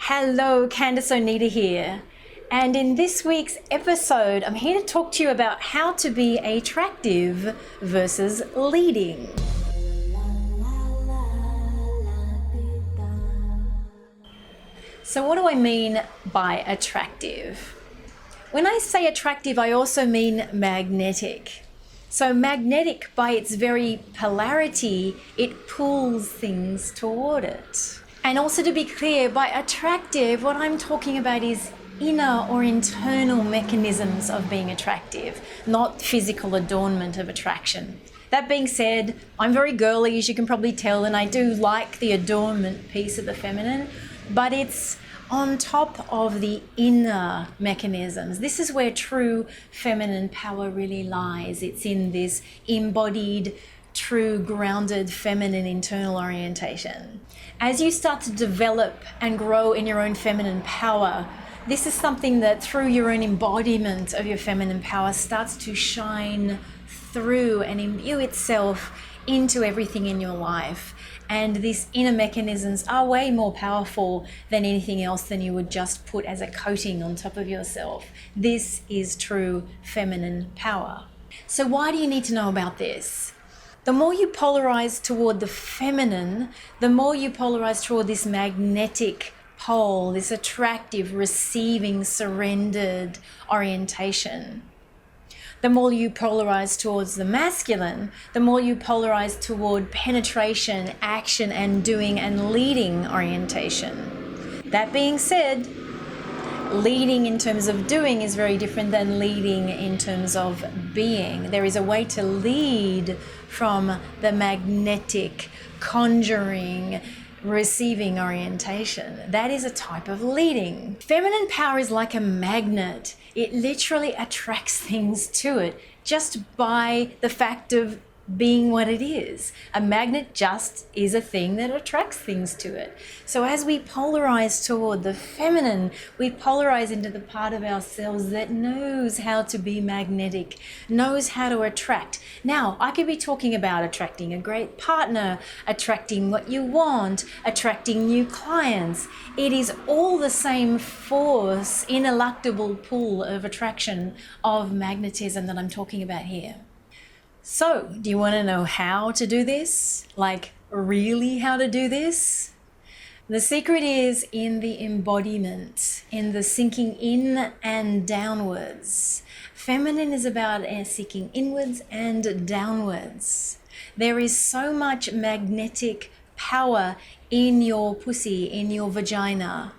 Hello, Candice Oneida here. And in this week's episode, I'm here to talk to you about how to be attractive versus leading. So what do I mean by attractive? When I say attractive, I also mean magnetic. So magnetic, by its very polarity, it pulls things toward it. And also, to be clear, by attractive, what I'm talking about is inner or internal mechanisms of being attractive, not physical adornment of attraction. That being said, I'm very girly, as you can probably tell, and I do like the adornment piece of the feminine, but it's on top of the inner mechanisms. This is where true feminine power really lies. It's in this embodied, true, grounded, feminine internal orientation. As you start to develop and grow in your own feminine power, this is something that through your own embodiment of your feminine power starts to shine through and imbue itself into everything in your life. And these inner mechanisms are way more powerful than anything else than you would just put as a coating on top of yourself. This is true feminine power. So why do you need to know about this? The more you polarize toward the feminine, the more you polarize toward this magnetic pole, this attractive, receiving, surrendered orientation. The more you polarize towards the masculine, the more you polarize toward penetration, action, and doing and leading orientation. That being said, leading in terms of doing is very different than leading in terms of being. There is a way to lead from the magnetic, conjuring, receiving orientation. That is a type of leading. Feminine power is like a magnet. It literally attracts things to it just by the fact of being what it is. A magnet just is a thing that attracts things to it. So as we polarize toward the feminine, we polarize into the part of ourselves that knows how to be magnetic, knows how to attract. Now, I could be talking about attracting a great partner, attracting what you want, attracting new clients. It is all the same force, ineluctable pull of attraction, of magnetism that I'm talking about here. So, do you want to know how to do this? Like, really how to do this? The secret is in the embodiment, in the sinking in and downwards. Feminine is about sinking inwards and downwards. There is so much magnetic power in your pussy, in your vagina.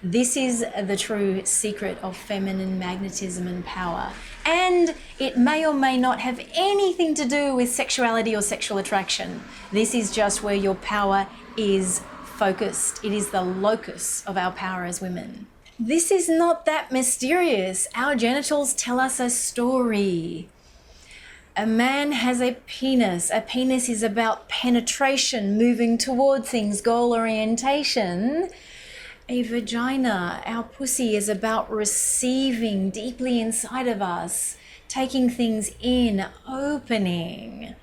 This is the true secret of feminine magnetism and power. And it may or may not have anything to do with sexuality or sexual attraction. This is just where your power is focused. It is the locus of our power as women. This is not that mysterious. Our genitals tell us a story. A man has a penis. A penis is about penetration, moving toward things, goal orientation. A vagina, our pussy, is about receiving deeply inside of us, taking things in, opening.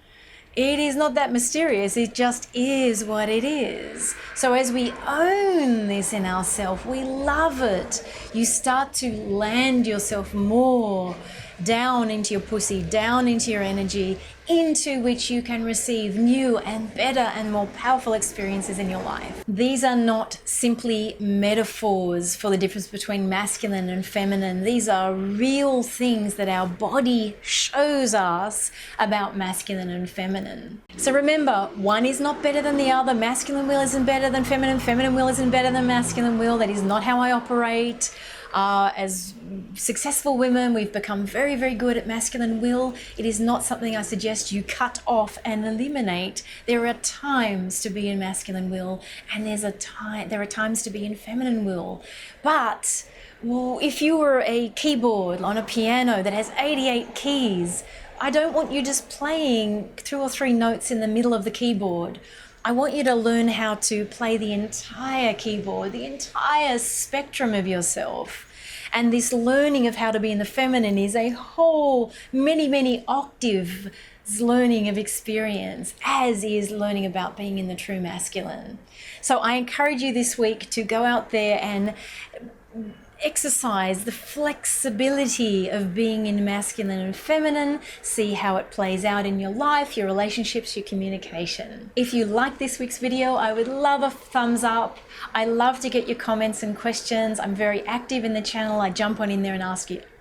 It is not that mysterious, it just is what it is. So as we own this in ourselves, we love it. You start to land yourself more down into your pussy, down into your energy, into which you can receive new and better and more powerful experiences in your life. These are not simply metaphors for the difference between masculine and feminine. These are real things that our body shows us about masculine and feminine. So remember, one is not better than the other. Masculine will isn't better than feminine. Feminine will isn't better than masculine will. That is not how I operate. As successful women, we've become very, very good at masculine will. It is not something I suggest you cut off and eliminate. There are times to be in masculine will, and there are times to be in feminine will. But if you were a keyboard on a piano that has 88 keys, I don't want you just playing 2 or 3 notes in the middle of the keyboard. I want you to learn how to play the entire keyboard, the entire spectrum of yourself. And this learning of how to be in the feminine is a whole many octave It's learning of experience, as is learning about being in the true masculine. So I encourage you this week to go out there and exercise the flexibility of being in masculine and feminine. See how it plays out in your life, your relationships, your communication. If you like this week's video, I would love a thumbs up. I love to get your comments and questions. I'm very active in the channel. I jump on in there and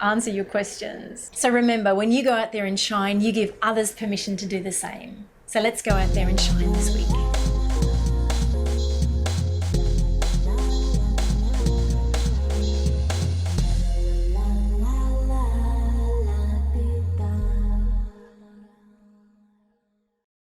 answer your questions. So remember, when you go out there and shine, you give others permission to do the same. So let's go out there and shine this week.